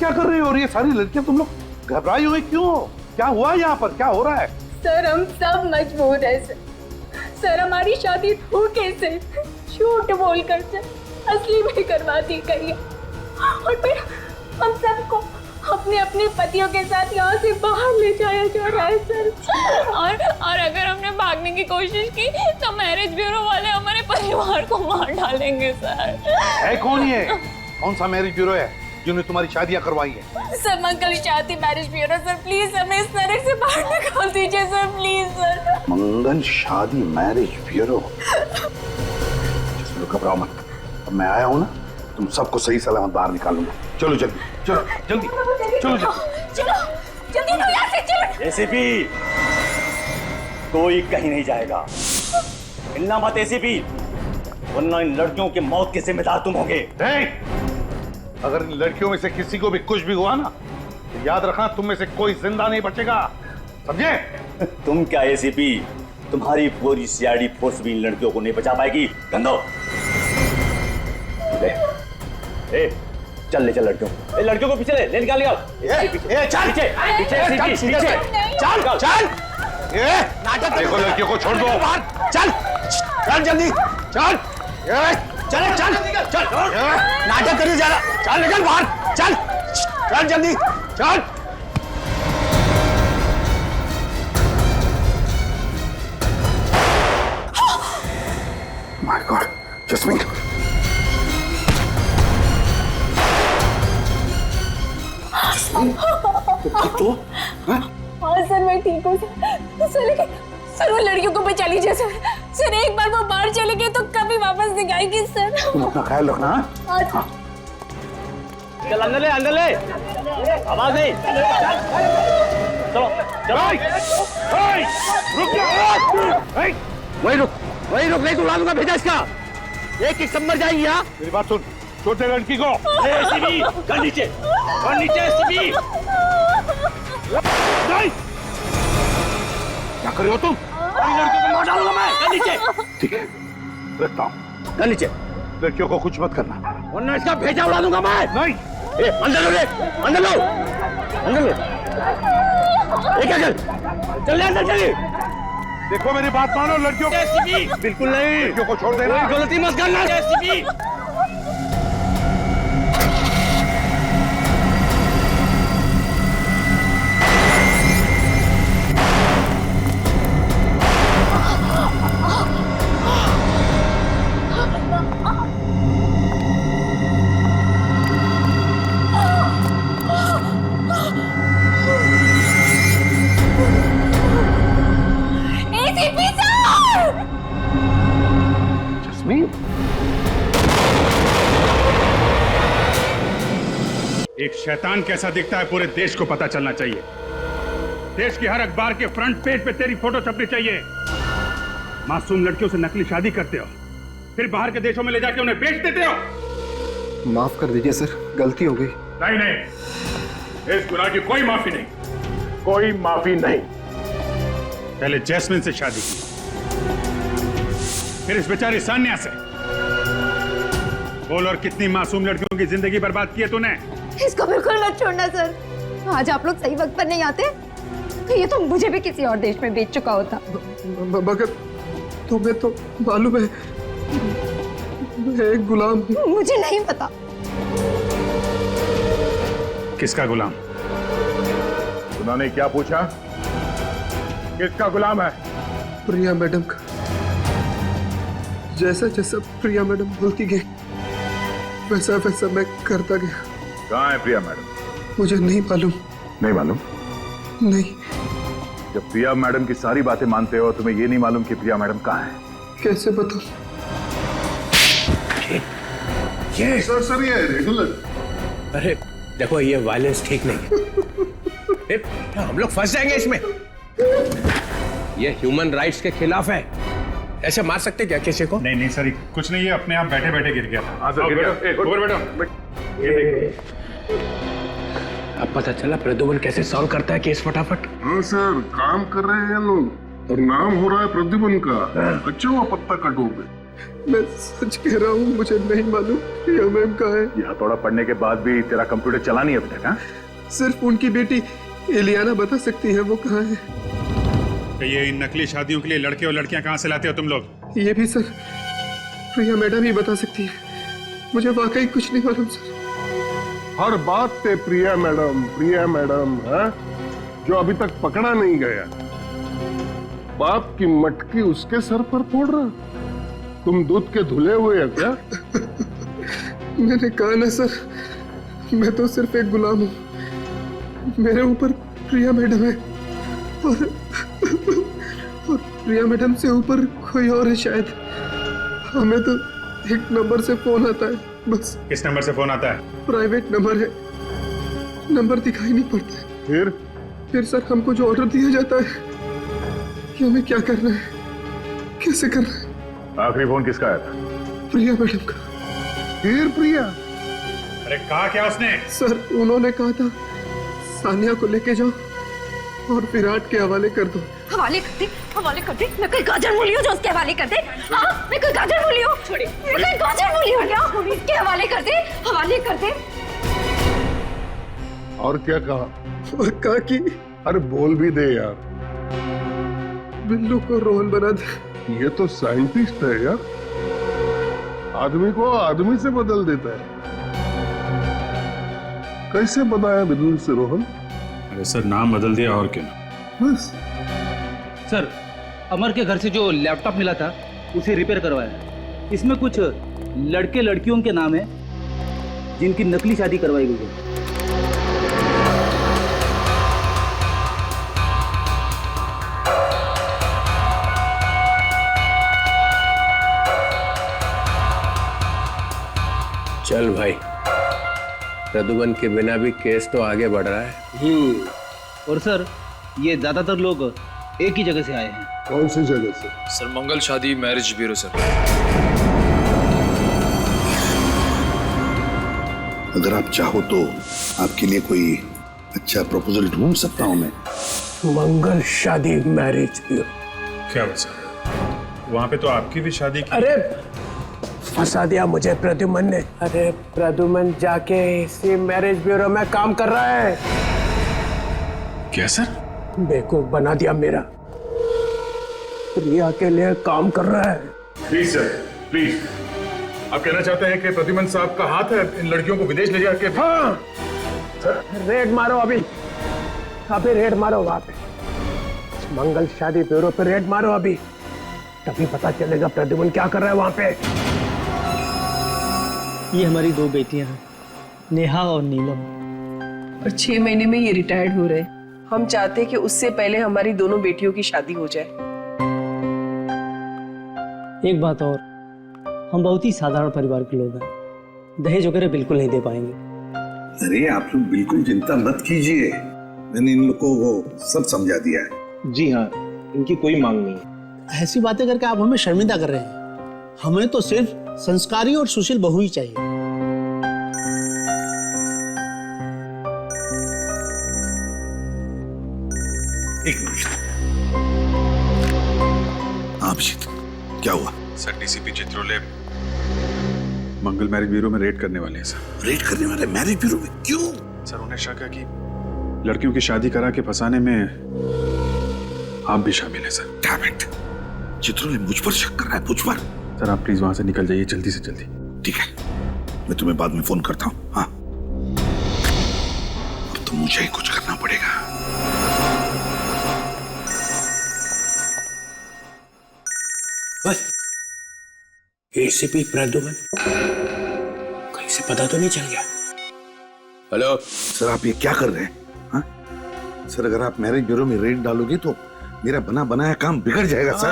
क्या कर रही हो? और ये सारी लड़कियां तुम लोग घबराई हुई क्यों? क्या हुआ यहाँ पर? क्या हो रहा है? सर हम सब मजबूर है सर हमारी शादी धोखे से झूठ बोलकर से असली में करवा दी गई है और फिर हम सबको अपने अपने पतियों के साथ यहाँ से बाहर ले जाया जा रहा है सर। और अगर हमने भागने की कोशिश की तो मैरिज ब्यूरो वाले हमारे परिवार को मार डालेंगे सर। है कौन ये? कौन सा मैरिज ब्यूरो है जिन्होंने तुम्हारी शादियां करवाई है? सर मंगल शादी मैरिज ब्यूरो सर, प्लीज हमें इस नरक से बाहर निकाल दीजिए सर, प्लीज सर। मंगल शादी मैरिज ब्यूरो? घबराओ मत, अब मैं आया हूँ ना, तुम सबको सही सलामत बाहर निकालूंगा। चलो जल्दी, चलो जल्दी, चलो चलो जल्दी लो यहाँ से, चलो। एसीपी कोई कहीं नहीं जाएगा, हिलना मत एसीपी, वरना इन लड़कियों की मौत के जिम्मेदार तुम होगे। अगर इन लड़कियों में से किसी को भी कुछ भी हुआ ना तो याद रखना तुम में से कोई जिंदा नहीं बचेगा, समझे? तुम क्या एसीपी, तुम्हारी पूरी सीआईडी फोर्स भी इन लड़कियों को नहीं बचा पाएगी। गंदो ए, चल ले चल लड़कियों को पीछे ले निकाल लिया। चल पीछे चल चल, नाटक देखो, लड़कियों को छोड़ दो। चल चल जल्दी चल चल चल चल, नाटक करिए ज्यादा, चल निकल बाहर, चल चल जल्दी चल। माय गॉड, जस्मीन तो हाँ सर मैं ठीक हूँ सर, लेकिन सर वो लड़कियों को बचा लीजिए सर, एक बार वो बाहर चले गए तो कभी वापस नहीं आएगी सर। तुम अपना ख्याल रखना। हाँ चल अंदर ले, आवाज नहीं, चलो चलो। रुक जा, वही रुक नहीं तो उड़ा दूंगा, भेजा इसका, एक सब मर जाएंगी। यहाँ मेरी बात सुन, छोटे लड़की को एसीपी कर नीचे एसीपी। नहीं, क्या कर रहे हो तुम? लड़कियों को मार डालूंगा मैं, कर नीचे। ठीक है, रखता हूँ। कर नीचे, लड़कियों को कुछ मत करना, वरना इसका भेजा उड़ा दूंगा मैं। नहीं, अंदर लो, चल अंदर चलिए। देखो मेरी बात मानो, लड़कियों को बिल्कुल नहीं, लड़कियों को छोड़ देना। गलती मत करना एसीपी। एक शैतान कैसा दिखता है पूरे देश को पता चलना चाहिए। देश की हर अखबार के फ्रंट पेज पे तेरी फोटो छपनी चाहिए। मासूम लड़कियों से नकली शादी करते हो, फिर बाहर के देशों में ले जाके उन्हें बेच देते हो। माफ कर दीजिए सर, गलती हो गई। नहीं, इस गुनाह की कोई माफी नहीं, कोई माफी नहीं। पहले जैस्मिन से शादी की, फिर इस बेचारी सान्या से। बोल, और कितनी मासूम लड़कियों की जिंदगी बर्बाद की है तूने। इसको बिल्कुल मत छोड़ना सर, आज आप लोग सही वक्त पर नहीं आते तो ये तो मुझे भी किसी और देश में बेच चुका होता। मगर तुम्हें तो मालूम है मैं एक गुलाम हूँ। मुझे नहीं पता। किसका गुलाम? उन्होंने क्या पूछा? किसका गुलाम है? प्रिया मैडम का। जैसा जैसा प्रिया मैडम बोलती गई वैसा वैसा मैं करता गया। कहाँ है प्रिया मैडम? मुझे नहीं मालूम। नहीं मालूम? नहीं। जब प्रिया मैडम की सारी बातें मानते हो, तुम्हें ये नहीं मालूम कि प्रिया मैडम कहाँ है? कैसे बताऊं? ये सर ये रेगुलर। अरे देखो, ये वायलेंस ठीक नहीं है। हम लोग फंस जाएंगे इसमें। ये ह्यूमन राइट्स के खिलाफ है। ऐसे मार सकते क्या किसी को? नहीं सर, कुछ नहीं है, अपने आप बैठे बैठे गिर गया था। हाँ सर, अब पता चला प्रद्युमन कैसे सॉल्व करता है केस फटाफट। हाँ सर, काम कर रहे हैं लोग और नाम हो रहा है प्रद्युमन का। अच्छा हुआ पत्ता कटो पे। मैं सच कह रहा हूँ, मुझे नहीं मालूम प्रिया मैम कहाँ है। यह हथौड़ा पढ़ने के बाद भी तेरा कंप्यूटर चला नहीं अभी तक? हाँ, सिर्फ उनकी बेटी एलियाना बता सकती है वो कहाँ है। तो ये इन नकली शादियों के लिए लड़के और लड़कियां कहाँ से लाते हो तुम लोग? ये भी सर प्रिया मैडम ही बता सकती है, मुझे वाकई कुछ नहीं मालूम सर। हर बात पे प्रिया मैडम है, जो अभी तक पकड़ा नहीं गया। बाप की मटकी उसके सर पर फोड़ रहा। तुम दूध के धुले हुए हैं क्या? मैंने कहा ना सर, मैं तो सिर्फ एक गुलाम हूँ, मेरे ऊपर प्रिया मैडम है और प्रिया मैडम से ऊपर कोई और है शायद। हमें तो एक नंबर से फोन आता है बस। किस नंबर से फोन आता है? प्राइवेट नंबर है, नंबर दिखाई नहीं पड़ता है। फिर सर हमको जो ऑर्डर दिया जाता है कि हमें क्या करना है, कैसे करना है। आखिरी फोन किसका आया था? प्रिया मैडम का। फिर प्रिया? अरे कहा क्या उसने? सर उन्होंने कहा था सानिया को लेके जाओ और विराट के हवाले कर दो। हवाले कर दे। मैं कोई गाजर मूली हूँ जो उसके हवाले कर दे? हाँ, मैं कोई गाजर मूली हूँ? छोड़िए, मैं कोई गाजर मूली हूँ क्या? उसके हवाले कर दे। और क्या कहा? और कहा कि अरे बोल भी दे यार। बिल्लू को रोहन बना दे। ये तो साइंटिस्ट है यार, आदमी को आदमी से बदल देता है। कैसे बनाया बिल्लू से रोहन? अरे सर नाम बदल दिया और क्या। बस सर, अमर के घर से जो लैपटॉप मिला था उसे रिपेयर करवाया। इसमें कुछ लड़के लड़कियों के नाम है जिनकी नकली शादी करवाई गई है। चल भाई, प्रदुमन के बिना भी केस तो आगे बढ़ रहा है। और सर ये ज्यादातर लोग एक ही जगह से आए हैं। कौन सी जगह से? सर मंगल शादी मैरिज ब्यूरो सर। अगर आप चाहो तो आपके लिए कोई अच्छा प्रपोजल ढूंढ सकता हूं मैं। मंगल शादी मैरिज ब्यूरो? क्या हुआ सर? वहां पे तो आपकी भी शादी की। अरे फंसा दिया मुझे प्रद्युमन ने। अरे प्रद्युमन जाके इसी मैरिज ब्यूरो में काम कर रहा है। क्या सर? बेवकूफ बना दिया मेरा। प्रिया के लिए काम कर रहा है। Please sir, please. आप कहना चाहते हैं कि प्रद्युमन साहब का हाथ है इन लड़कियों को विदेश ले जाके? हाँ सर, रेड मारो अभी रेड मारो वहां पे, मंगल शादी ब्यूरो पे रेड मारो अभी, तभी पता चलेगा प्रद्युमन क्या कर रहा है वहां पे। ये हमारी दो बेटियां हैं, नेहा और नीलम। और 6 महीने में ये रिटायर्ड हो रहे। हम चाहते हैं कि उससे पहले हमारी दोनों बेटियों की शादी हो जाए। एक बात और, हम बहुत ही साधारण परिवार के लोग हैं, दहेज वगैरह बिल्कुल नहीं दे पाएंगे। अरे आप लोग बिल्कुल चिंता मत कीजिए, मैंने इन लोगों को सब समझा दिया है। जी हाँ, इनकी कोई मांग नहीं है। ऐसी बातें करके आप हमें शर्मिंदा कर रहे हैं। हमें तो सिर्फ संस्कारी और सुशील बहू ही चाहिए। एक मिनट। अभिजीत, क्या हुआ? सर डीसीपी चित्रोले मंगल मैरिज ब्यूरो में रेड करने वाले हैं सर। रेड करने वाले मैरिज ब्यूरो में? क्यों? सर उन्हें शक है कि लड़कियों की शादी करा के फंसाने में आप भी शामिल हैं सर। डैम इट, चित्रोले मुझ पर शक कर रहा है, मुझ पर। सर आप प्लीज वहां से निकल जाइए जल्दी से जल्दी। ठीक है, मैं तुम्हें बाद में फोन करता हूँ। हाँ, अब तो मुझे ही कुछ करना पड़ेगा। बस एसीपी प्रद्युमन, कहीं से पता तो नहीं चल गया? हेलो सर, आप ये क्या कर रहे हैं? हाँ सर, अगर आप मैरिज ब्यूरो में रेड डालोगे तो मेरा बना बनाया काम बिगड़ जाएगा सर।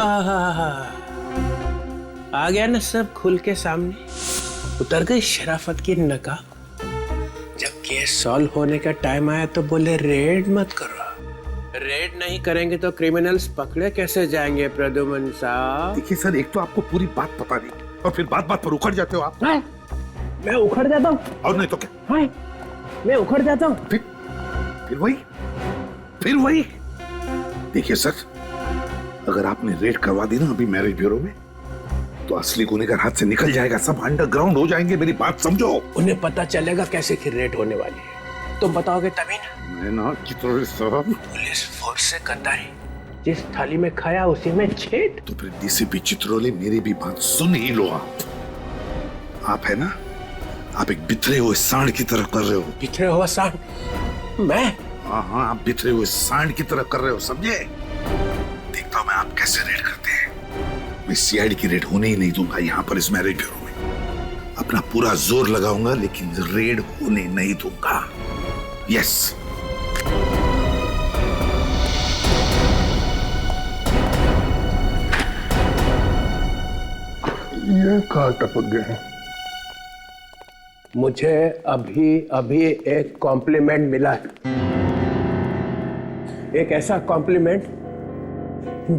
आ गया ना सब खुल के सामने, उतर गई शराफत की नकाब। जब केस सॉल्व होने का टाइम आया तो बोले रेड मत करो। रेड नहीं करेंगे तो क्रिमिनल्स पकड़े कैसे जाएंगे प्रद्युमन साहब? देखिए सर, एक तो आपको पूरी बात पता नहीं और फिर बात बात पर उखड़ जाते हो आप। मैं उखड़ जाता हूँ? और नहीं तो क्या? मैं उखड़ जाता हूँ? फिर वही। देखिए सर, अगर आपने रेड करवा दी ना अभी मैरिज ब्यूरो में, तो असली गुनेगार हाथ से निकल जाएगा, सब अंडरग्राउंड हो जाएंगे। मेरी बात समझो। उन्हें पता चलेगा कैसे कि रेड होने वाली है, तुम बताओगे तभी ना। मैं ना चित्रोले साहब, पुलिस फोर्स से गद्दारी, जिस थाली में खाया उसी में छेद। तो फिर डीसीपी चित्रोले मेरी भी बात सुन ही लो। आप है ना, आप एक बिखरे हुए सांड की तरह कर रहे हो। बिखरे हुआ सांड? मैं? हाँ, आप बिखरे हुए सांड की तरह कर रहे हो, समझे? देखता हूं मैं आप कैसे रेड करते हैं। मैं सीआईडी की रेड होने ही नहीं दूंगा यहाँ पर इस मैरिज ब्यूरो में। अपना पूरा जोर लगाऊंगा लेकिन रेड होने नहीं दूंगा। यस। ये कहाँ टपक गए? मुझे अभी अभी एक कॉम्प्लीमेंट मिला है, एक ऐसा कॉम्प्लीमेंट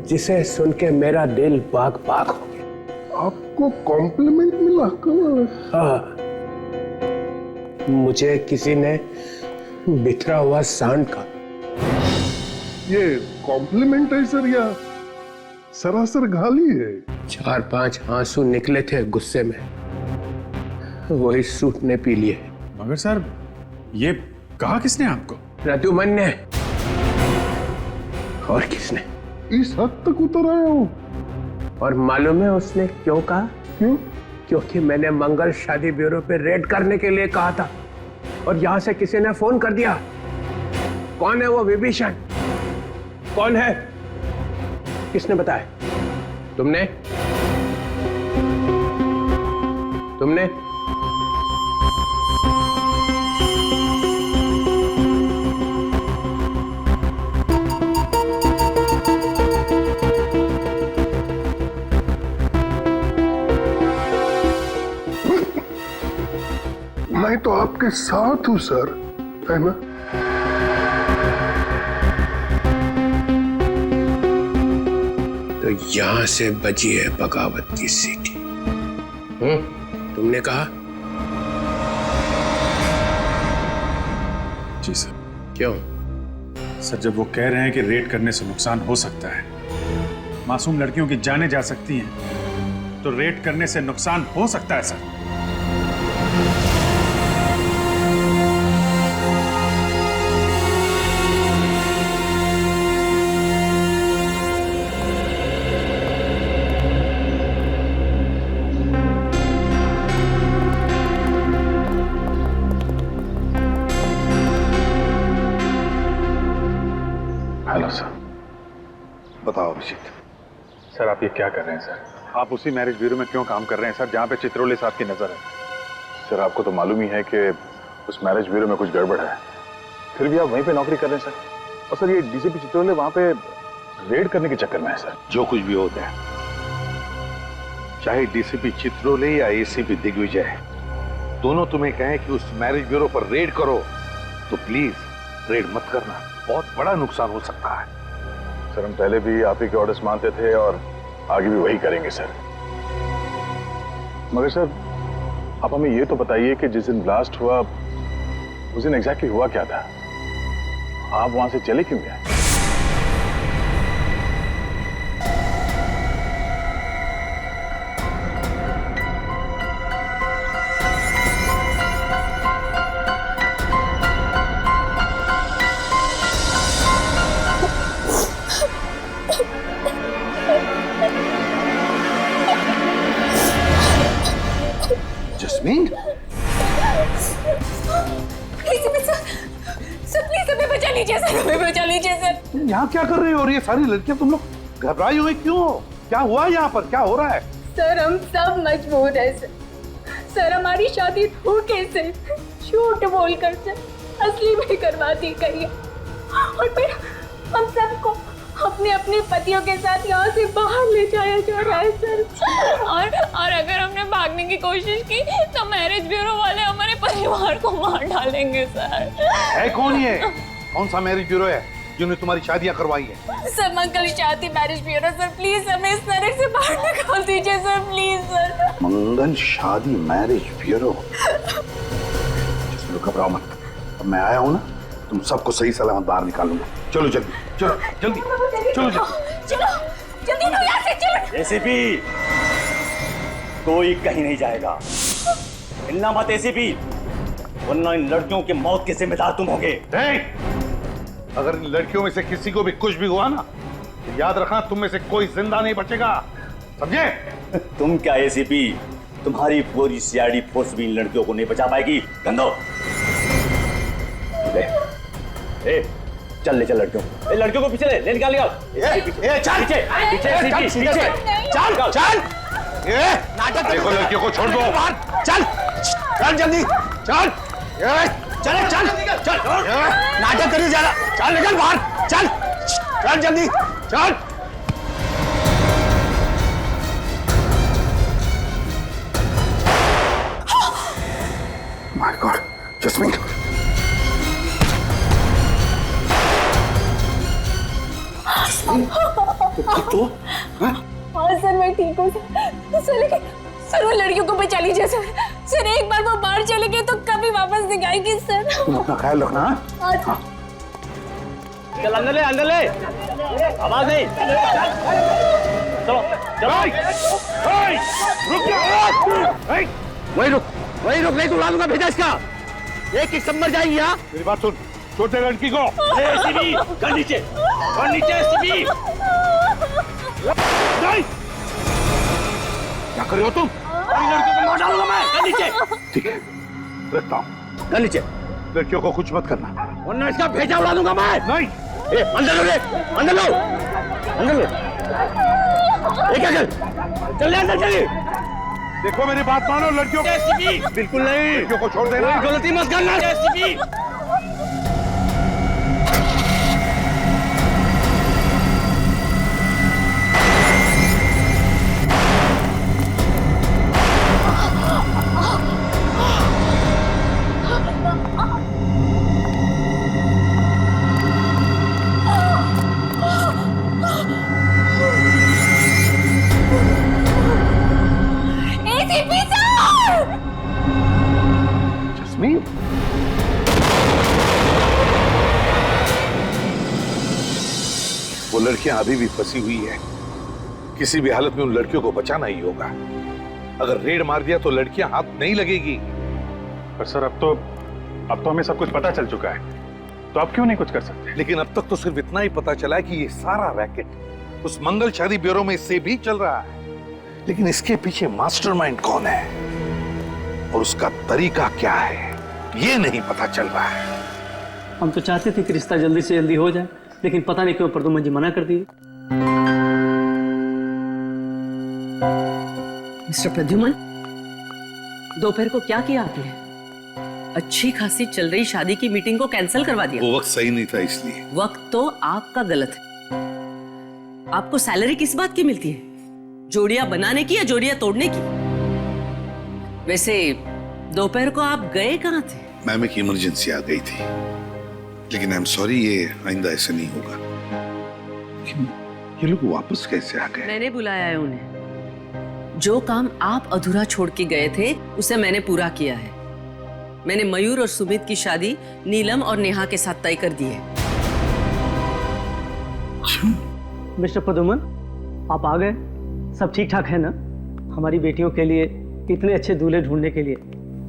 जिसे सुन के मेरा दिल बाग बाग हो गया। आपको कॉम्प्लीमेंट मिला? कमाल। हाँ, मुझे किसी ने बिखरा हुआ सांड का। ये कॉम्प्लीमेंट है सर या सरासर गाली है? 4-5 आंसू निकले थे गुस्से में, वही सूट ने पी लिए। मगर सर, ये कहा किसने आपको? रतुमन ने। और किसने? इस हद तक उतर आया हो? और मालूम है उसने क्यों कहा? क्यों? क्योंकि मैंने मंगल शादी ब्यूरो पे रेड करने के लिए कहा था और यहां से किसी ने फोन कर दिया। कौन है वो विभीषण? कौन है? किसने बताया? तुमने? तुमने? मैं तो आपके साथ हूं सर, है ना? तो यहां से बजी है बगावत की सीटी। तुमने कहा? जी सर। क्यों? सर, जब वो कह रहे हैं कि रेड करने से नुकसान हो सकता है, मासूम लड़कियों की जानें जा सकती हैं, तो रेड करने से नुकसान हो सकता है सर। Hello sir. बताओ अभिजीत। सर, आप ये क्या कर रहे हैं सर? आप उसी मैरिज ब्यूरो में क्यों काम कर रहे हैं सर, जहाँ पे चित्रोले साहब की नजर है? सर, आपको तो मालूम ही है कि उस मैरिज ब्यूरो में कुछ गड़बड़ है, फिर भी आप वहीं पे नौकरी कर रहे हैं सर। और सर, ये डीसीपी चित्रोले वहां पे रेड करने के चक्कर में है सर। जो कुछ भी होता है, चाहे डीसीपी चित्रोले या एसीपी दिग्विजय, दोनों तुम्हें कहें कि उस मैरिज ब्यूरो पर रेड करो, तो प्लीज रेड मत करना। बहुत बड़ा नुकसान हो सकता है। सर, हम पहले भी आप ही के ऑर्डर्स मानते थे और आगे भी वही करेंगे सर। मगर सर, आप हमें ये तो बताइए कि जिस दिन ब्लास्ट हुआ उस दिन एग्जैक्टली हुआ क्या था? आप वहां से चले क्यों गए? जस्मीन, सर प्लीज हमें बचा लीजिए सर, हमें बचा लीजिए सर। यहाँ क्या कर रही हो? और ये सारी लड़कियां तुम लोग घबराई हुई क्यों? क्या हुआ यहाँ पर? क्या हो रहा है? सर, हम सब मजबूर हैं सर। सर, हमारी शादी हो कैसे? झूठ बोलकर सर असली में करवा दी गई है और फिर हम सबको अपने अपने पतियों के साथ यहाँ से बाहर ले जाया जा रहा है सर। और अगर हमने भागने की कोशिश की तो मैरिज ब्यूरो वाले हमारे परिवार को मार डालेंगे सर। है कौन ये? कौन सा मैरिज ब्यूरो है जिन्होंने तुम्हारी शादियां करवाई है? सर, मंगल शादी मैरिज ब्यूरो सर। प्लीज हमें इस तरह से बाहर निकाल दीजिए सर, प्लीज सर। मंगल शादी मैरिज ब्यूरो? घबराओ मत, अब मैं आया हूँ ना, तुम सबको सही सलामत बाहर निकालूंगा। चलो जल्दी, चलो जल्दी, चलो जल्दी, चलो जल्दी यहाँ से चलो। एसीपी, कोई कहीं नहीं जाएगा। हिलना मत एसीपी, वरना इन लड़कियों की मौत के जिम्मेदार तुम होगे। अगर इन लड़कियों में से किसी को भी कुछ भी हुआ ना, तो याद रखना तुम में से कोई जिंदा नहीं बचेगा, समझे? तुम क्या एसीपी, तुम्हारी पूरी सीआईडी फोर्स भी इन लड़कियों को नहीं बचा पाएगी। गंदो ले, चल ले चल लड़कियों को पीछे ले निकाल निकाल। चल पीछे पीछे चल चल। नाटक देखो, लड़कियों को छोड़ दो। चल चल जल्दी चल चल चल चल। नाटक करिए ज्यादा, चल निकल बाहर, चल चल जल्दी चल। माय गॉड, जस्मीन तो हाँ सर, मैं ठीक हूँ सर। लेकिन सर वो लड़कियों को बचा लीजिए सर। सर एक बार वो बाहर चले गए तो कभी वापस नहीं आएगी सर। तुम अपना ख्याल रखना। हाँ चल अंदर ले आवाज नहीं। चलो चलो रुक जा, वही रुक नहीं तो उड़ा दूंगा भेजा इसका। एक समझ जाएगी। यहाँ मेरी बात सुन, छोटे लड़की को एसीपी गन नीचे एसीपी। क्या कर रहे हो तुम? लड़कियों को मार डालूंगा मैं। गन नीचे। ठीक है, रखता हूँ। गन नीचे। लड़कियों को कुछ मत करना, वरना इसका भेजा उड़ा दूंगा मैं। नहीं, अंदर लो, अंदर लो, अंदर लो। क्या चल अंदर चलिए। देखो मेरी बात मानो, लड़कियों को बिल्कुल नहीं, लड़कियों को छोड़ देना। गलती मत करना एसीपी। वो लड़कियां अभी भी फंसी हुई है, किसी भी हालत में उन लड़कियों को बचाना ही होगा। अगर रेड मार दिया तो लड़कियां हाथ नहीं लगेगी। पर सर अब तो हमें सब कुछ पता चल चुका है, तो आप क्यों नहीं कुछ कर सकते? लेकिन अब तक तो सिर्फ इतना ही पता चला है कि ये सारा रैकेट उस मंगल शादी ब्यूरो में से भी चल रहा है, लेकिन इसके पीछे मास्टरमाइंड कौन है और उसका तरीका क्या है ये नहीं पता चल रहा है। हम तो चाहते थे कि रिश्ता जल्दी से जल्दी हो जाए, लेकिन पता नहीं क्यों प्रदुमन जी मना कर दिए। मिस्टर प्रद्युमन, दोपहर को क्या किया आपने? अच्छी खासी चल रही शादी की मीटिंग को कैंसिल करवा दिया। वो वक्त सही नहीं था इसलिए। वक्त तो आपका गलत है। आपको सैलरी किस बात की मिलती है? जोड़ियां बनाने की या जोड़ियां तोड़ने की? वैसे दोपहर को आप गए कहाँ थे? मैम एक इमरजेंसी आ गई थी, लेकिन आई एम सॉरी, ये आइंदा ऐसे नहीं होगा। लेकिन ये लोग वापस कैसे आ गए? मैंने बुलाया है उन्हें। जो काम आप अधूरा छोड़ के गए थे उसे मैंने पूरा किया है। मैंने मयूर और सुमित की शादी नीलम और नेहा के साथ तय कर दी है। मिस्टर प्रदुमन, आप आ गए, सब ठीक ठाक है ना? हमारी बेटियों के लिए इतने अच्छे दूल्हे ढूंढने के लिए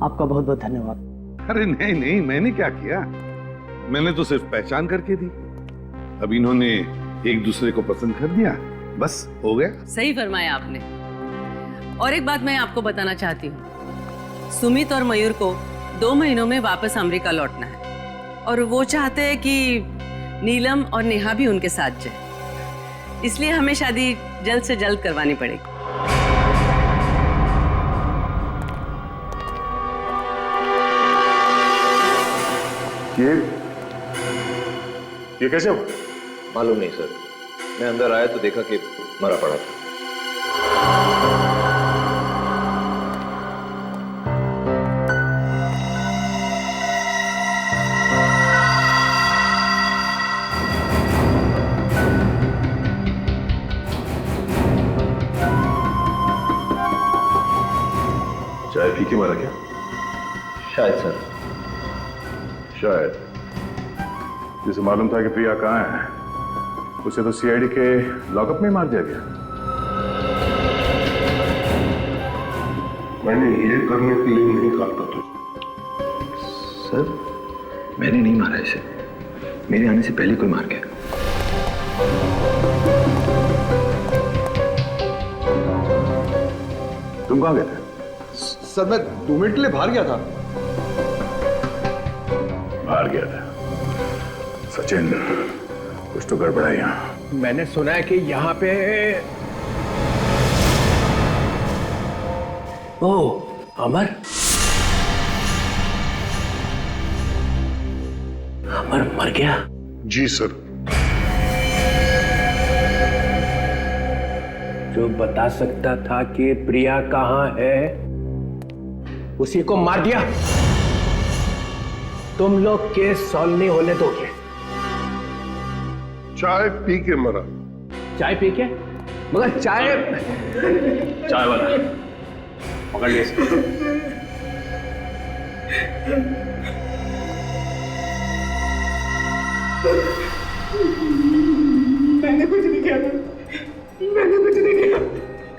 आपका बहुत बहुत धन्यवाद। अरे नहीं नहीं, मैंने क्या किया, मैंने तो सिर्फ पहचान करके दी। अब इन्होंने एक दूसरे को पसंद कर दिया, बस हो गया। सही फरमाया आपने। और एक बात मैं आपको बताना चाहती हूँ, सुमित और मयूर को 2 महीनों में वापस अमेरिका लौटना है और वो चाहते हैं कि नीलम और नेहा भी उनके साथ जाए, इसलिए हमें शादी जल्द से जल्द करवानी पड़ेगी। ये कैसे हो? मालूम नहीं सर, मैं अंदर आया तो देखा कि मरा पड़ा था। चाय पी के मरा क्या? शायद सर। शायद। जिसे मालूम था कि प्रिया कहाँ है, उसे तो सीआईडी के लॉकअप में मार दिया गया। मैंने ये करने के लिए नहीं कहा था तुझे। सर मैंने नहीं मारा इसे, मेरे आने से पहले कोई मार गया। तुम कहाँ गए थे? सर मैं 2 मिनट के लिए बाहर गया था। बाहर गया था? सचिन कुछ तो गड़बड़ है यहाँ। मैंने सुना है कि यहाँ पे अमर मर गया। जी सर। जो बता सकता था कि प्रिया कहाँ है उसी को मार दिया। तुम लोग केस सॉल्व नहीं होने दोगे। चाय पी के मरा। चाय पी के? मगर चाय वाला पकड़ लिया इसको। मैंने कुछ नहीं किया। मैंने कुछ नहीं किया।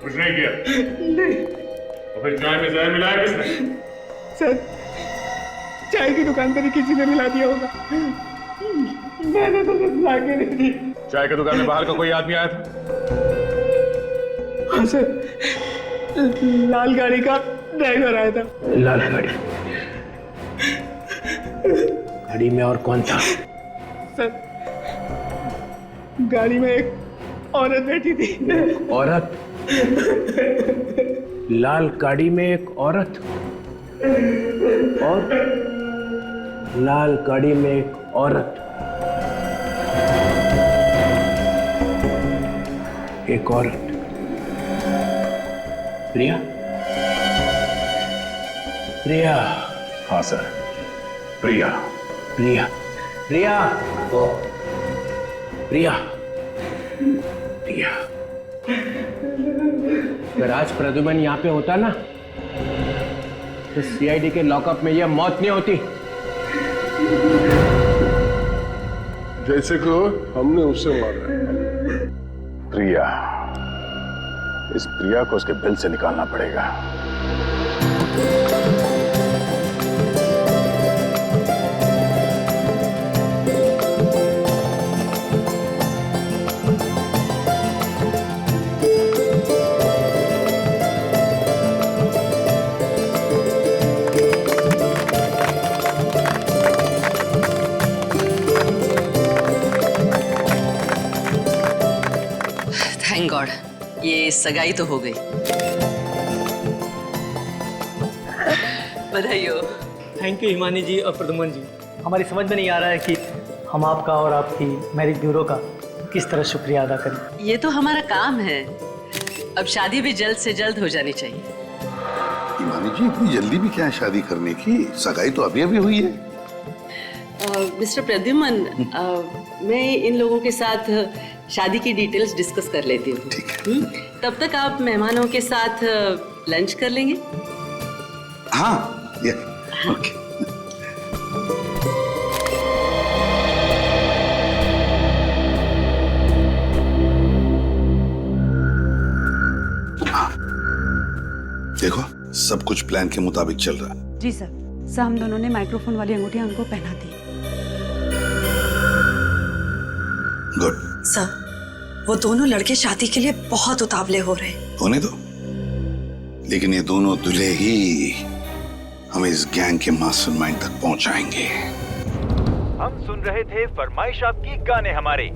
कुछ नहीं किया? नहीं। तो फिर चाय में जहर मिलाया किसने? सर चाय की दुकान पर ही किसी ने मिला दिया होगा। मैंने तो कुछ ला के नहीं दी। चाय की दुकान में बाहर का कोई आदमी आया था? हाँ सर, लाल गाड़ी का ड्राइवर आया था। लाल गाड़ी में और कौन था? सर गाड़ी में एक औरत बैठी थी। औरत? लाल गाड़ी में एक औरत और लाल गाड़ी में एक औरत, एक औरत। प्रिया? प्रिया? हाँ सर, प्रिया। प्रिया? प्रिया? प्रिया? प्रिया? अगर आज प्रद्युमन यहाँ पे होता ना तो सीआईडी के लॉकअप में यह मौत नहीं होती। जैसे कि हमने उसे मारा। प्रिया, इस प्रिया को उसके बिल से निकालना पड़ेगा। थैंक गॉड, ये सगाई तो हो गई। बधाई हो। थैंक यू हिमानी जी और प्रद्युमन जी। हमारी समझ में नहीं आ रहा है कि हम आपका और आपकी मैरिज ब्यूरो का किस तरह शुक्रिया अदा करें। ये तो हमारा काम है। अब शादी भी जल्द से जल्द हो जानी चाहिए। हिमानी जी इतनी जल्दी भी क्या है शादी करने की? सगाई तो अभी अभी हुई है। मिस्टर प्रद्युमन, मैं इन लोगों के साथ शादी की डिटेल्स डिस्कस कर लेती हूँ। ठीक है। तब तक आप मेहमानों के साथ लंच कर लेंगे? हाँ, ये ओके। देखो सब कुछ प्लान के मुताबिक चल रहा है। जी सर, हम दोनों ने माइक्रोफोन वाली अंगूठियां उनको पहना दी। गुड। सर, वो दोनों लड़के शादी के लिए बहुत उतावले हो रहे हैं। होने दो, लेकिन ये दोनों दूल्हे ही हमें इस गैंग के मास्टरमाइंड तक पहुंचाएंगे। हम सुन रहे थे फरमाइश आपकी गाने हमारे।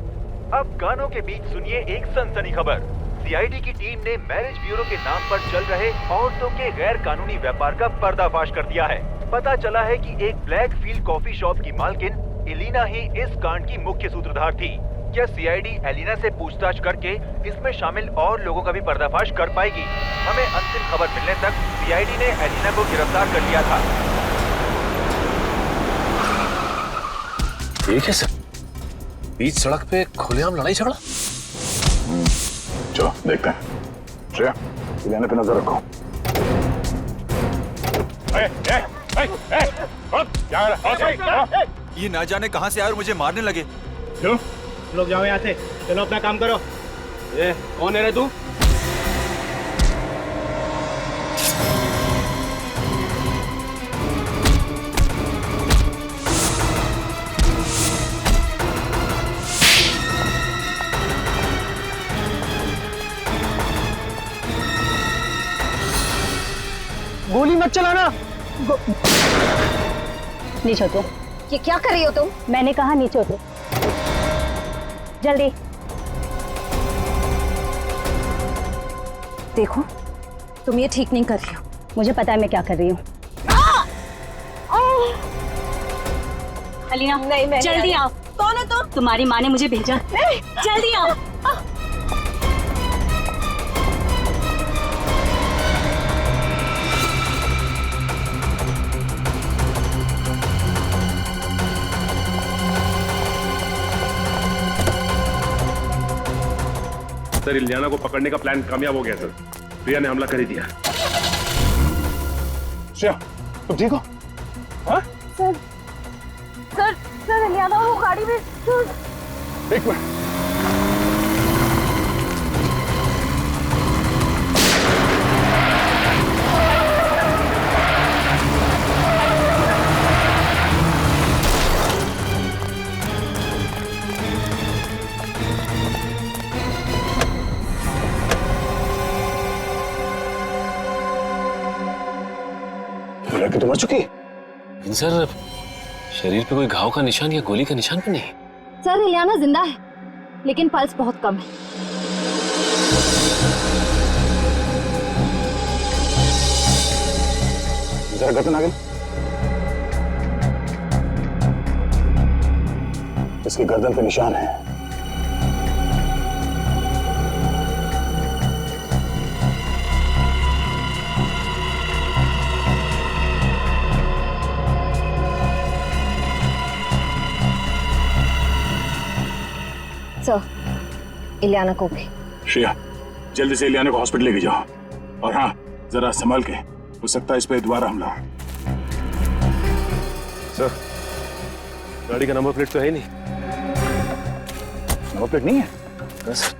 अब गानों के बीच सुनिए एक सनसनी खबर। सीआईडी की टीम ने मैरिज ब्यूरो के नाम पर चल रहे औरतों के गैर कानूनी व्यापार का पर्दाफाश कर दिया है। पता चला है कि एक ब्लैक फील्ड कॉफी शॉप की मालकिन एलिना ही इस कांड की मुख्य सूत्रधार थी। क्या सीआईडी एलिना से पूछताछ करके इसमें शामिल और लोगों का भी पर्दाफाश कर पाएगी? हमें अंतिम खबर मिलने तक सीआईडी ने एलिना को गिरफ्तार कर लिया था। ये क्या सर? बीच सड़क पे खुलेआम लड़ाई झगड़ा? चलो देखते हैं। श्रेया, एलिना पे नजर रखो। ये ना जाने कहां से आए और मुझे मारने लगे। क्यों? लोग जाओ यहाँ से, चलो अपना काम करो। ये कौन है रे तू? मत चलाना। नीचे उतरो। ये क्या कर रही हो तुम? मैंने कहा नीचे उतरो, जल्दी। देखो तुम ये ठीक नहीं कर रही हो। मुझे पता है मैं क्या कर रही हूँ। अलीना, नहीं, मैं जल्दी आओ। कौन हो तुम? तुम्हारी माँ ने मुझे भेजा। जल्दी आओ। सर, इलियाना को पकड़ने का प्लान कामयाब हो गया सर। प्रिया ने हमला कर ही दिया। श्रेया, तुम ठीक हो? हाँ? सर सर सर, इलियाना वो गाड़ी में। एक मिनट। लड़की तो मर चुकी है। सर, शरीर पे कोई घाव का निशान या गोली का निशान भी नहीं। सर, इलियाना जिंदा है लेकिन पल्स बहुत कम है। जरा गर्दन आगे। इसकी गर्दन पे निशान है। सर, इलियाना को भी। श्रेया, जल्दी से इलियाना को हॉस्पिटल लेके जाओ। और हाँ, जरा संभल के, हो सकता है इस पे दोबारा हमला। सर, गाड़ी का नंबर प्लेट तो है नहीं। नंबर प्लेट नहीं है? बस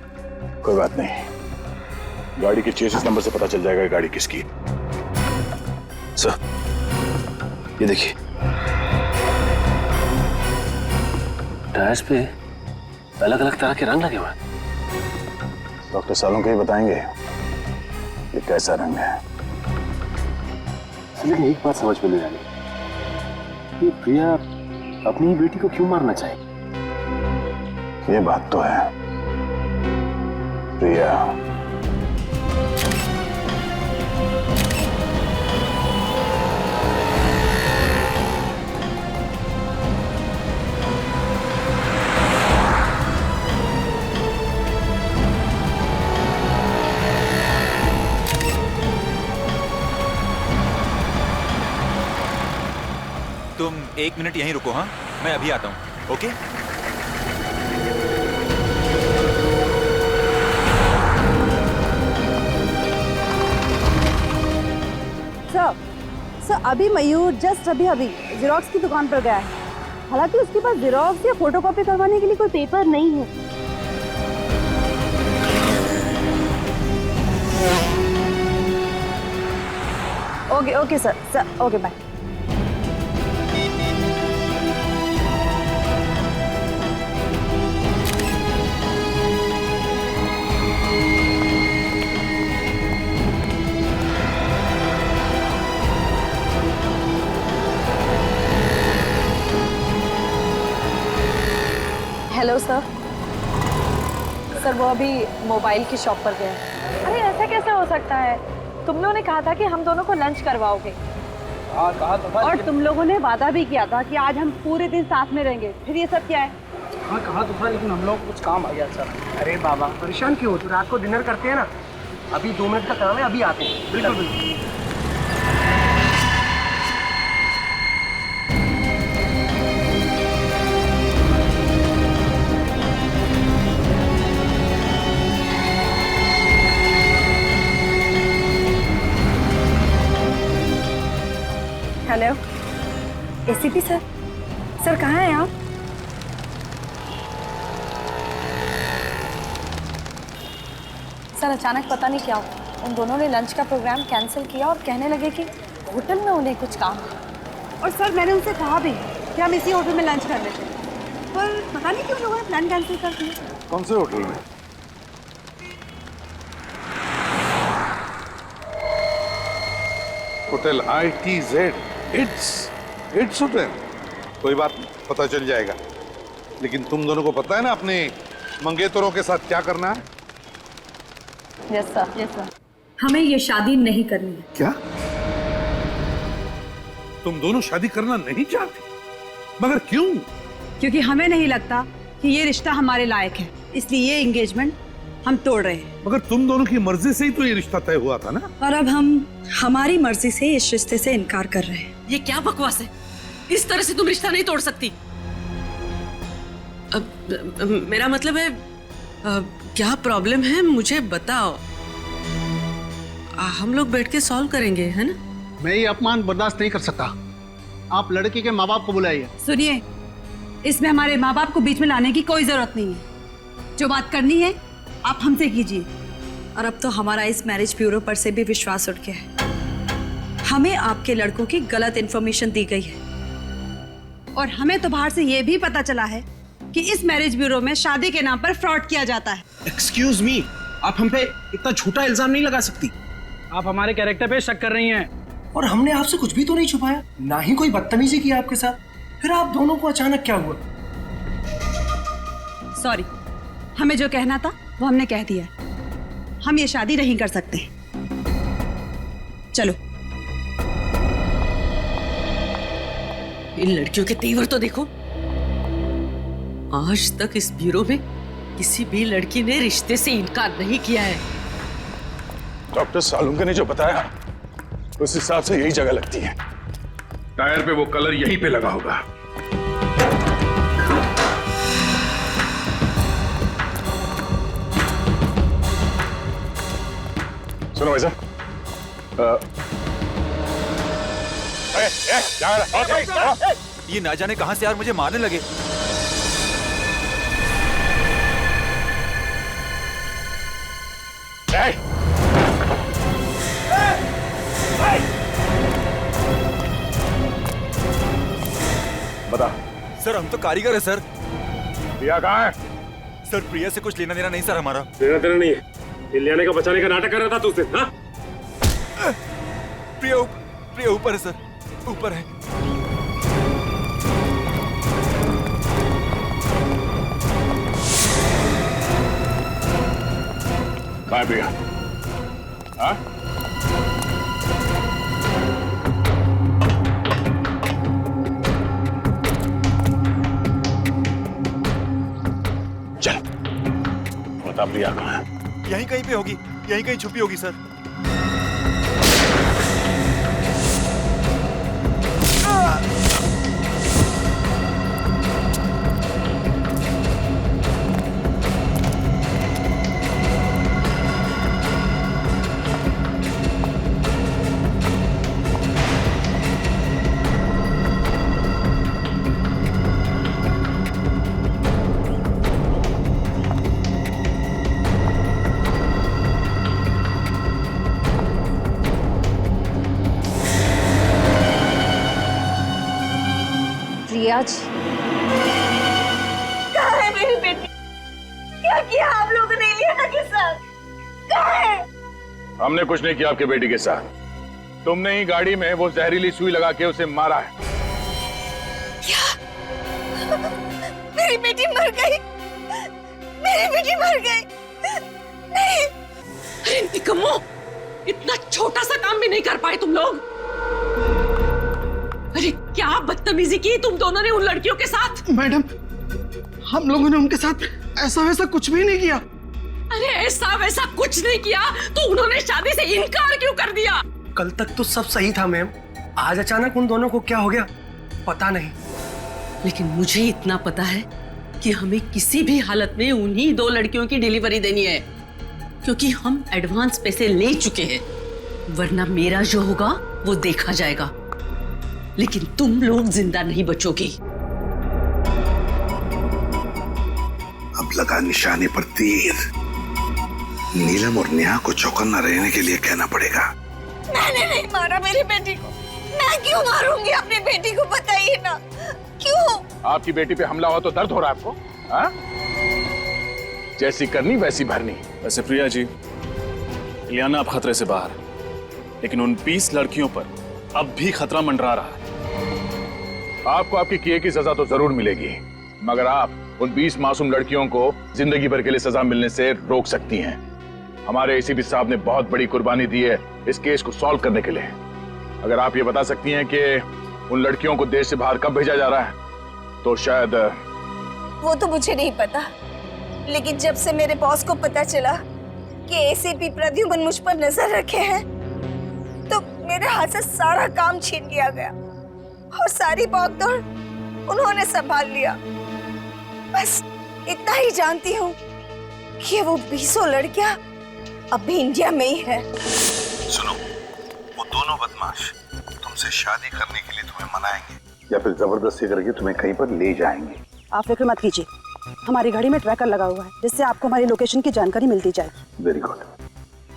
कोई बात नहीं, गाड़ी के चेसिस नंबर से पता चल जाएगा गाड़ी किसकी। सर, ये देखिए, टायर्स पे अलग अलग तरह के रंग लगे हुए। डॉक्टर सालों के ही बताएंगे ये कैसा रंग है। लेकिन एक बात समझ में नहीं आ रही, ये प्रिया अपनी ही बेटी को क्यों मारना चाहिए? ये बात तो है। प्रिया तुम 1 मिनट यहीं रुको। हाँ, मैं अभी आता हूँ। ओके? सर, अभी मयूर जस्ट अभी जेरोक्स की दुकान पर गया है। हालांकि उसके पास जेरोक्स या फोटोकॉपी करवाने के लिए कोई पेपर नहीं है। Okay sir, okay bye. Hello sir. Sir, वो अभी मोबाइल की शॉप पर गए हैं। अरे ऐसा कैसे हो सकता है? तुम लोगों ने कहा था कि हम दोनों को लंच करवाओगे। हाँ, कहा तो था। और तुम लोगों ने वादा भी किया था कि आज हम पूरे दिन साथ में रहेंगे। फिर ये सब क्या है? हाँ, कहा तो था, लेकिन हम लोग कुछ काम आ गया सर। अरे बाबा, परेशान क्यों हो? तो रात को डिनर करते हैं ना। अभी 2 मिनट का काम है, अभी आते हैं। बिल्कुल बिल्कुल। Hello, ACP sir. सर, कहाँ हैं आप? सर, अचानक पता नहीं क्या हुआ, उन दोनों ने लंच का प्रोग्राम कैंसिल किया और कहने लगे कि होटल में उन्हें कुछ काम है। और सर, मैंने उनसे कहा भी कि हम इसी होटल में लंच कर लेते हैं, पर पता नहीं क्यों लोगों ने प्लान कैंसिल कर दिया। कौन से होटल में? Hotel ITZ, it's hotel. कोई बात नहीं, पता चल जाएगा। लेकिन तुम दोनों को पता है ना अपने मंगेतरों के साथ क्या करना है? Yes sir. हमें ये शादी नहीं करनी है। क्या तुम दोनों शादी करना नहीं चाहती? मगर क्यों? क्योंकि हमें नहीं लगता कि ये रिश्ता हमारे लायक है, इसलिए ये एंगेजमेंट हम तोड़ रहे हैं। मगर तुम दोनों की मर्जी से ही तो ये रिश्ता तय हुआ था ना। और अब हम हमारी मर्जी से इस रिश्ते से इनकार कर रहे हैं। ये क्या बकवास है? इस तरह से तुम रिश्ता नहीं तोड़ सकती। मेरा मतलब है क्या प्रॉब्लम है मुझे बताओ। हम लोग बैठ के सॉल्व करेंगे, है ना? मैं ये अपमान बर्दाश्त नहीं कर सकता। आप लड़की के माँ बाप को बुलाइए। सुनिए, इसमें हमारे माँ बाप को बीच में लाने की कोई जरूरत नहीं है। जो बात करनी है आप हमसे कीजिए। और अब तो हमारा इस मैरिज ब्यूरो पर से भी विश्वास उठ गया है। हमें आपके लड़कों की गलत इन्फॉर्मेशन दी गई है। और हमें तो बाहर से ये भी पता चला है कि इस मैरिज ब्यूरो में शादी के नाम पर फ्रॉड किया जाता है। एक्सक्यूज मी, आप हम पे इतना झूठा इल्जाम नहीं लगा सकती। आप हमारे कैरेक्टर पे शक कर रही हैं। और हमने आपसे कुछ भी तो नहीं छुपाया, ना ही कोई बदतमीजी की आपके साथ। फिर आप दोनों को अचानक क्या हुआ? सॉरी, हमें जो कहना था वो हमने कह दिया। हम ये शादी नहीं कर सकते। चलो। इन लड़कियों के तेवर तो देखो। आज तक इस ब्यूरो में किसी भी लड़की ने रिश्ते से इनकार नहीं किया है। डॉक्टर सालुंके ने जो बताया उस हिसाब से यही जगह लगती है। टायर पे वो कलर यहीं पे लगा होगा। सुनो भाई साहब, ये ना जाने कहां से यार मुझे मारने लगे। बता। सर हम तो कारीगर है सर। प्रिया कहाँ है? सर प्रिया से कुछ लेना देना नहीं सर हमारा। देना देना नहीं है, इलियाना का बचाने का नाटक कर रहा था तू उससे, हाँ? प्रिया ऊपर है सर, ऊपर है। बाय प्रिया। हाँ? चल बता प्रिया कहाँ है? यहीं कहीं पे होगी, यहीं कहीं छुपी होगी सर। आज कहाँ है मेरी बेटी? क्या किया आप लोगों ने इलियाना के साथ? कहाँ है? हमने कुछ नहीं किया आपके बेटी के साथ। तुमने ही गाड़ी में वो जहरीली सुई लगा के उसे मारा है। क्या? मेरी बेटी मर गई? मेरी बेटी मर गई? नहीं। अरे निकम्मो, इतना छोटा सा काम भी नहीं कर पाए तुम लोग। अरे क्या बदतमीजी की तुम दोनों ने उन लड़कियों के साथ। मैडम, हम लोगों ने उनके साथ ऐसा वैसा कुछ भी नहीं किया। अरे ऐसा वैसा कुछ नहीं किया तो उन्होंने शादी से इनकार क्यों कर दिया? कल तक तो सब सही था मैम, आज अचानक उन दोनों को क्या हो गया पता नहीं। लेकिन मुझे इतना पता है कि हमें किसी भी हालत में उन्हीं दो लड़कियों की डिलीवरी देनी है, क्योंकि हम एडवांस पैसे ले चुके हैं। वरना मेरा जो होगा वो देखा जाएगा, लेकिन तुम लोग जिंदा नहीं बचोगे। अब लगा निशाने पर तीर। नीलम और नेहा को चौकन्ना रहने के लिए कहना पड़ेगा। मैंने नहीं मारा मेरी बेटी को। मैं क्यों मारूंगी अपनी बेटी को, बताइए ना क्यों? आपकी बेटी पे हमला हुआ तो दर्द हो रहा है आपको? हाँ? जैसी करनी वैसी भरनी। वैसे प्रिया जी, इलियाना अब खतरे से बाहर है, लेकिन उन 20 लड़कियों पर अब भी खतरा मंडरा रहा है। आपको आपके किए की सजा तो जरूर मिलेगी, मगर आप उन 20 मासूम लड़कियों को जिंदगी भर के लिए सजा मिलने से रोक सकती हैं। हमारे एसीपी साहब ने बहुत बड़ी कुर्बानी दी है इस केस को सॉल्व करने के लिए। अगर आप ये बता सकती हैं कि उन लड़कियों को देश से बाहर कब भेजा जा रहा है, तो शायद। वो तो मुझे नहीं पता, लेकिन जब से मेरे बॉस को पता चला कि एसीपी प्रद्युमन मुझ पर नजर रखे हैं, तो मेरे हाथ से सारा काम छीन लिया गया और सारी भागदौड़ उन्होंने संभाल लिया। बस इतना ही जानती हूँ कि वो 20 लड़कियां अब भी इंडिया में ही है। सुनो, वो दोनों बदमाश तुमसे शादी करने के लिए तुम्हें मनाएंगे या फिर जबरदस्ती करके तुम्हें कहीं पर ले जाएंगे। आप फिक्र मत कीजिए, हमारी गाड़ी में ट्रैकर लगा हुआ है जिससे आपको हमारी लोकेशन की जानकारी मिलती जाए। वेरी गुड,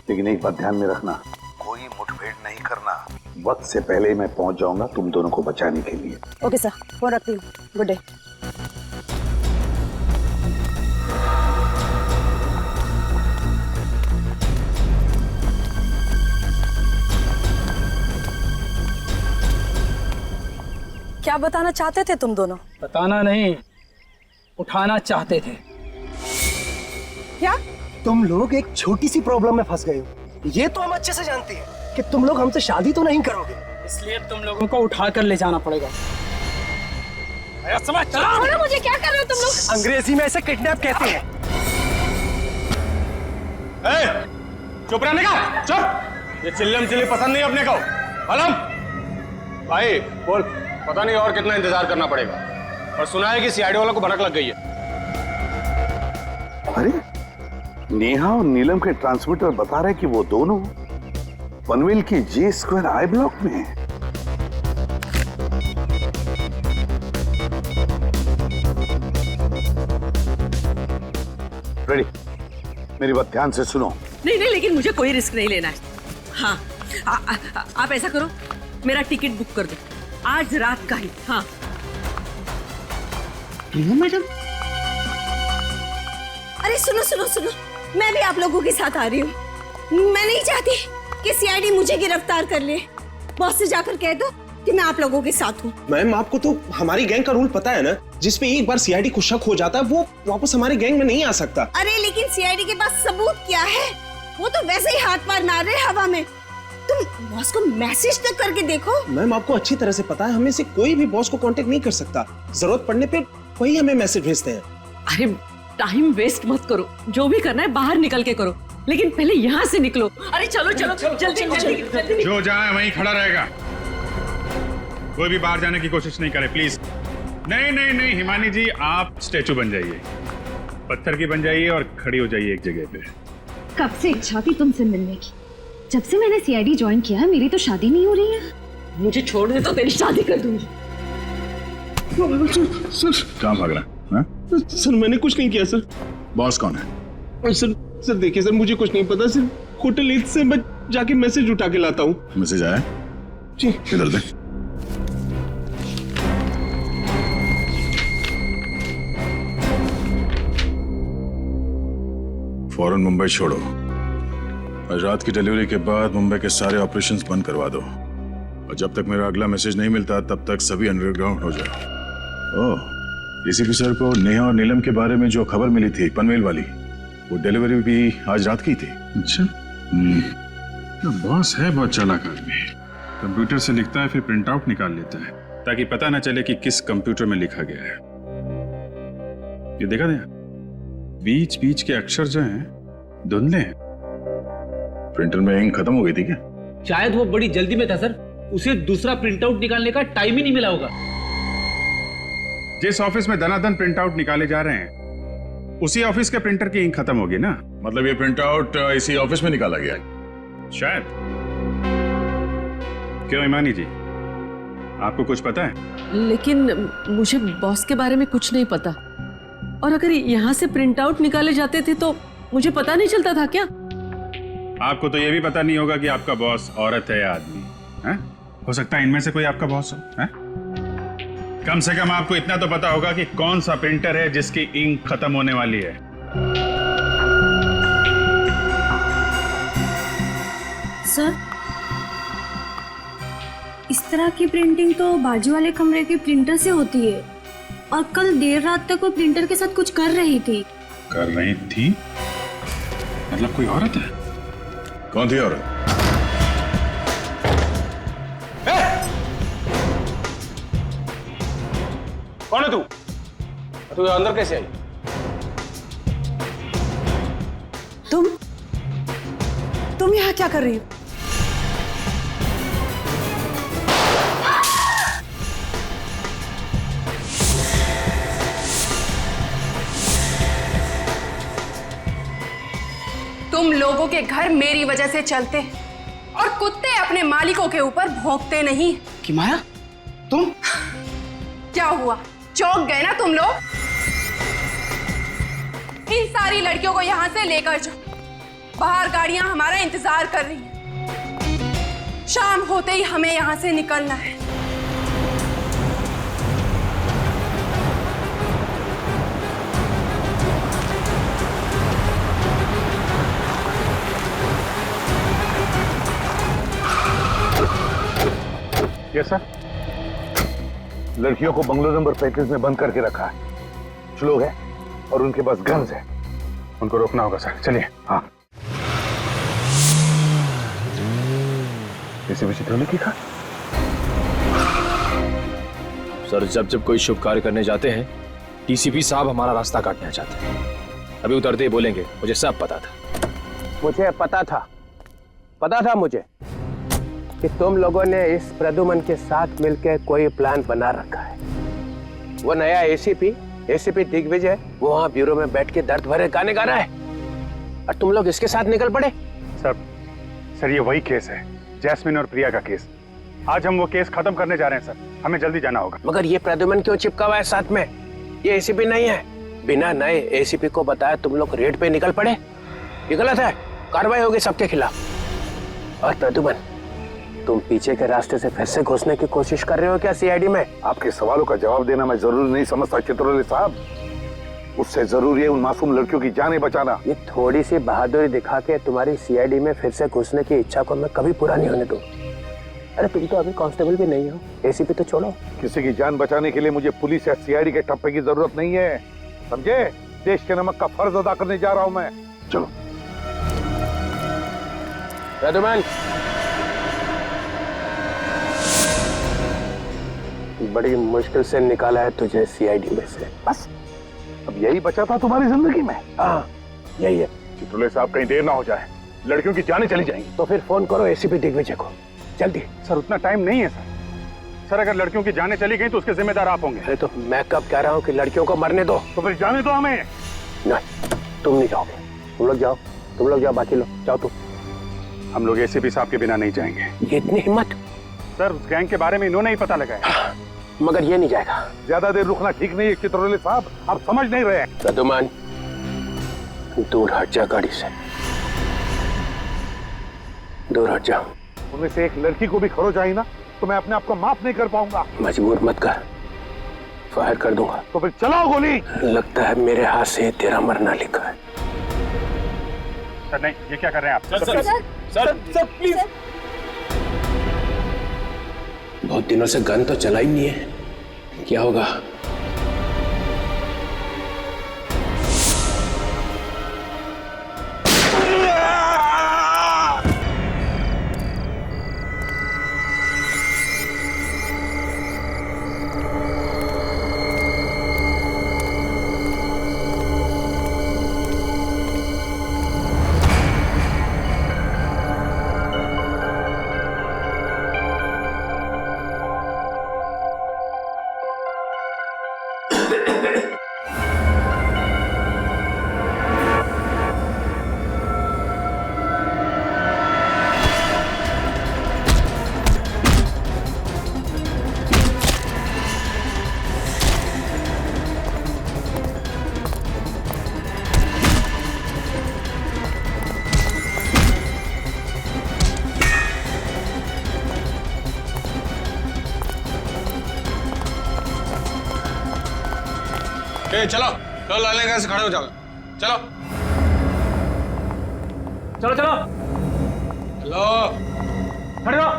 लेकिन एक बात ध्यान में रखना, कोई मुठभेड़ नहीं करना। वक्त से पहले मैं पहुंच जाऊंगा तुम दोनों को बचाने के लिए। ओके सर, फोन रखती हूँ। Good day. क्या बताना चाहते थे तुम दोनों? बताना नहीं, उठाना चाहते थे। क्या तुम लोग एक छोटी सी प्रॉब्लम में फंस गए हो? ये तो हम अच्छे से जानते हैं कि तुम लोग हमसे शादी तो नहीं करोगे, इसलिए तुम लोगों को उठा कर ले जाना पड़ेगा। समझ चला? मुझे क्या कर रहे हो तुम लोग? अंग्रेजी में ऐसे किडनैप कहते हैं। चुप रहने का, चुप। ये चिल्लम चिल्ली पसंद नहीं अपने को। अलम भाई बोल, पता नहीं और कितना इंतजार करना पड़ेगा। और सुना है कि सीआईडी वालों को भनक लग गई है। अरे नेहा और नीलम के ट्रांसमीटर बता रहे कि वो दोनों पनवेल की J² I ब्लॉक में हैं। रेडी, मेरी बात ध्यान से सुनो। नहीं नहीं, लेकिन मुझे कोई रिस्क नहीं लेना है। हाँ, आप ऐसा करो, मेरा टिकट बुक कर दो आज रात का ही। हाँ प्रिया मैडम, अरे सुनो सुनो सुनो, मैं भी आप लोगों के साथ आ रही हूँ। मैं नहीं चाहती कि सीआईडी मुझे गिरफ्तार कर ले। बॉस से जाकर कह दो कि मैं आप लोगों के साथ हूँ। मैम, आपको तो हमारी गैंग का रूल पता है ना, जिसपे एक बार सीआईडी को शक हो जाता है वो वापस हमारे गैंग में नहीं आ सकता। अरे लेकिन सीआईडी के पास सबूत क्या है? वो तो वैसे ही हाथ पार मार रहे हवा में। तुम बॉस को मैसेज तक करके देखो। मैम, आपको अच्छी तरह से पता है हमें से कोई भी बॉस को कांटेक्ट नहीं कर सकता। जरूरत पड़ने पे वही हमें मैसेज भेजते हैं। अरे टाइम वेस्ट मत करो, जो भी करना है बाहर निकल के करो, लेकिन पहले यहाँ से निकलो। अरे चलो चलो जल्दी जल्दी। जो जाए वहीं खड़ा रहेगा, कोई भी बाहर जाने की कोशिश नहीं करे प्लीज। नहीं नहीं नहीं हिमानी जी, आप स्टैचू बन जाइए, पत्थर की बन जाइए और खड़ी हो जाइए एक जगह पे। कब से इच्छा थी तुमसे मिलने की, जब से मैंने सीआईडी ज्वाइन किया मेरी तो शादी नहीं हो रही है। मुझे छोड़ दे तो तेरी शादी कर दूंगी। सर कहाँ भाग रहा है? सर मैंने कुछ नहीं किया सर। बॉस कौन है? सर देखिए सर, मुझे कुछ नहीं पता। सिर्फ होटल ईद से मैं जाके मैसेज उठा के लाता हूँ। मैसेज आया जी, इधर दे। फौरन मुंबई छोड़ो। आज रात की डिलीवरी के बाद मुंबई के सारे ऑपरेशंस बंद करवा दो, और जब तक मेरा अगला मैसेज नहीं मिलता तब तक सभी अंडरग्राउंड हो जाए। ओह, एसीपी सर को नेहा और नीलम के बारे में जो खबर मिली थी पनवेल वाली, वो डिलीवरी भी आज रात की थी। अच्छा, बॉस है बहुत चालाक आदमी। कंप्यूटर से लिखता है फिर प्रिंट आउट निकाल लेता है ताकि पता ना चले कि किस कंप्यूटर में लिखा गया है। ये देखा ना, बीच बीच के अक्षर जो हैं धुंधले हैं। प्रिंटर में इंक खत्म हो गई थी क्या? शायद वो बड़ी जल्दी में था सर, उसे दूसरा प्रिंट आउट निकालने का टाइम ही नहीं मिला होगा। जिस ऑफिस में दनादन प्रिंट आउट निकाले जा रहे हैं उसी ऑफिस के प्रिंटर की इंक खत्म होगी ना। मतलब ये प्रिंट आउट इसी ऑफिस में निकाला गया शायद। क्यों इमानी जी, आपको कुछ पता है? लेकिन मुझे बॉस के बारे में कुछ नहीं पता, और अगर यहाँ से प्रिंट आउट निकाले जाते थे तो मुझे पता नहीं चलता था क्या? आपको तो ये भी पता नहीं होगा कि आपका बॉस औरत है या आदमी है? हो सकता है इनमें से कोई आपका बॉस हो। है? कम से कम आपको इतना तो पता होगा कि कौन सा प्रिंटर है जिसकी इंक खत्म होने वाली है। सर, इस तरह की प्रिंटिंग तो बाजू वाले कमरे के प्रिंटर से होती है, और कल देर रात तक वो प्रिंटर के साथ कुछ कर रही थी। कर रही थी? मतलब कोई औरत है? कौन थी औरत? कौन है तू? तू अंदर कैसे आई? तुम यहाँ क्या कर रही हो? तुम लोगों के घर मेरी वजह से चलते हैं और कुत्ते अपने मालिकों के ऊपर भौंकते नहीं। कि माया तुम क्या हुआ, चौंक गए ना तुम लोग? इन सारी लड़कियों को यहाँ से लेकर जाओ, बाहर गाड़ियां हमारा इंतजार कर रही हैं। शाम होते ही हमें यहाँ से निकलना है। Yes sir. लड़कियों को बंगलो नंबर 35 में बंद करके रखा है। कुछ लोग हैं और उनके पास गन्स है, उनको रोकना होगा सर। चलिए। हाँ एसीपी चित्रों ने लिखा। सर जब जब कोई शुभ कार्य करने जाते हैं टीसीपी साहब हमारा रास्ता काटना चाहते हैं। अभी उतरते ही बोलेंगे मुझे सब पता था। मुझे पता था मुझे कि तुम लोगों ने इस प्रद्युमन के साथ मिलकर कोई प्लान बना रखा है। वो नया एसीपी दिग्विजय वो वहां ब्यूरो में बैठ के दर्द भरे गाने गा रहा है और तुम लोग इसके साथ निकल पड़े। सर ये वही केस है, जैस्मिन और प्रिया का केस। आज हम वो केस खत्म करने जा रहे हैं सर, हमें जल्दी जाना होगा। मगर ये प्रद्युमन क्यों चिपका हुआ है साथ में? ये एसीपी नहीं है। बिना नए एसीपी को बताया तुम लोग रेड पे निकल पड़े। ये गलत है, कार्रवाई होगी सबके खिलाफ। और प्रद्युमन तुम पीछे के रास्ते से फिर से घुसने की कोशिश कर रहे हो क्या सीआईडी में? आपके सवालों का जवाब देना मैं जरूरी नहीं समझता चित्रोले साहब। उससे जरूरी है उन मासूम लड़कियों की जानें बचाना। ये थोड़ी सी बहादुरी दिखा के तुम्हारी सीआईडी में फिर से घुसने की इच्छा को मैं कभी पूरा नहीं होने दूंगा। अरे तुम तो अभी कांस्टेबल भी नहीं हो, एसीपी तो छोड़ो। किसी की जान बचाने के लिए मुझे पुलिस या सीआईडी के टप्पे की जरूरत नहीं है, समझे? देश के नमक का फर्ज अदा करने जा रहा हूं मैं। चलो। प्रद्युमन बड़ी मुश्किल से निकाला है तुझे सीआईडी में से। बस अब यही बचा था तुम्हारी जिंदगी में? हाँ यही है। चित्रोले साहब कहीं देर ना हो जाए, लड़कियों की जानें चली जाएंगी। तो फिर फोन करो एसीपी दिग्विजय को जल्दी। सर उतना टाइम नहीं है सर अगर लड़कियों की जानें चली गई तो उसके जिम्मेदार आप होंगे। अरे तो मैं कब कह रहा हूँ कि लड़कियों को मरने दो? तो फिर जाने दो हमें। नहीं तुम नहीं जाओगे, तुम लोग जाओ, बाकी लोग जाओ। तुम हम लोग एसीपी साहब के बिना नहीं जाएंगे। ये इतनी हिम्मत? सर उस गैंग के बारे में इन्होंने ही पता लगाया। मगर ये नहीं जाएगा। ज्यादा देर रुकना ठीक नहीं है चित्रोले साहब, आप समझ नहीं रहे। प्रद्युमन दूर हट जा, गाड़ी से दूर हट जा। उनमें से एक लड़की को भी खरोच आई ना तो मैं अपने आप को माफ नहीं कर पाऊंगा। मजबूर मत कर, फायर कर दूंगा। तो फिर चलाओ गोली। लगता है मेरे हाथ से तेरा मरना लिखा है। सर नहीं, ये क्या कर रहे हैं आप? Sir please. बहुत दिनों से गन तो चला ही नहीं है, क्या होगा? चलो लाले कैसे खड़े हो जाओ। चलो खड़े रहो।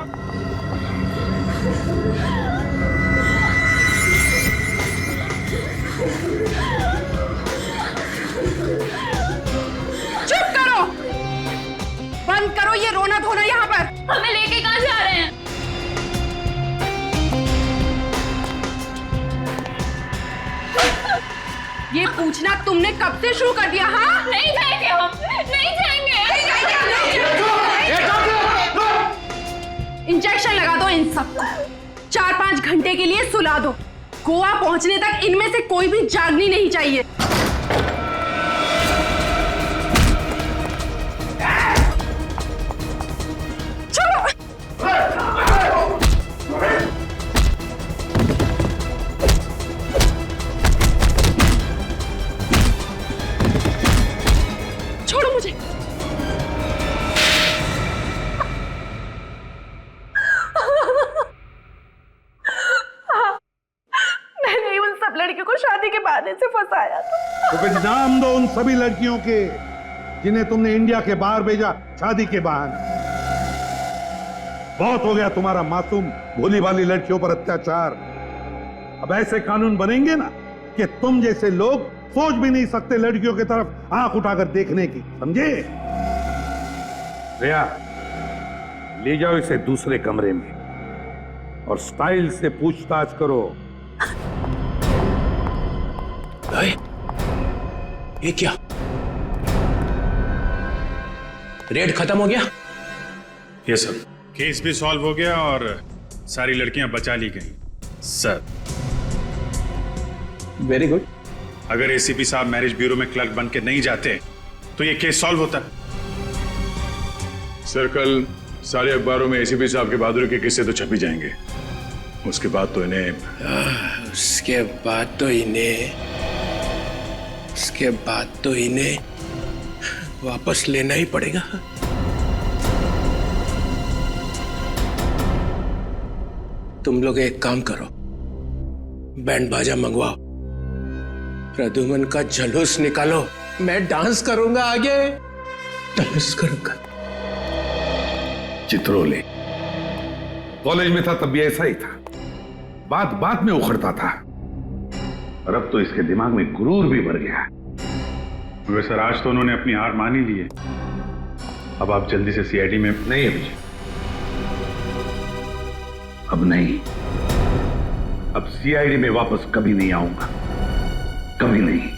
पूछना तुमने कब से शुरू कर दिया? हाँ, नहीं जाएंगे हम, नहीं जाएंगे। इंजेक्शन लगा दो इन सबको, 4-5 घंटे के लिए सुला दो। गोवा पहुंचने तक इनमें से कोई भी जागनी नहीं चाहिए। छोड़ो मुझे। मैंने उन सब लड़कियों को शादी के बहाने से फंसाया था। तो फिर नाम दो उन सभी लड़कियों के जिन्हें तुमने इंडिया के बाहर भेजा शादी के बहाने। बहुत हो गया तुम्हारा मासूम भोली भाली लड़कियों पर अत्याचार। अब ऐसे कानून बनेंगे ना कि तुम जैसे लोग सोच भी नहीं सकते लड़कियों की तरफ आंख उठाकर देखने की, समझे? रिया, ले जाओ इसे दूसरे कमरे में और स्टाइल से पूछताछ करो। ये क्या? रेड खत्म हो गया? ये सर, केस भी सॉल्व हो गया और सारी लड़कियां बचा ली गई सर। Very good. अगर एसीपी साहब मैरिज ब्यूरो में क्लर्क बन के नहीं जाते तो ये केस सॉल्व होता। सर, कल सारे अखबारों में एसीपी साहब के बहादुरी के किस्से तो छप ही जाएंगे। उसके बाद तो इन्हें वापस लेना ही पड़ेगा। तुम लोग एक काम करो, बैंड बाजा मंगवाओ, प्रद्युमन का जलूस निकालो, मैं डांस करूंगा, आगे डांस करूंगा। चित्रोले कॉलेज में था तब भी ऐसा ही था, बात बात में उखड़ता था, और अब तो इसके दिमाग में गुरूर भी भर गया। वैसे सर, आज तो उन्होंने अपनी हार मान ही ली है। अब आप जल्दी से सीआईडी में। नहीं अभिजीत, अब नहीं। अब सीआईडी में वापस कभी नहीं आऊंगा, कभी नहीं।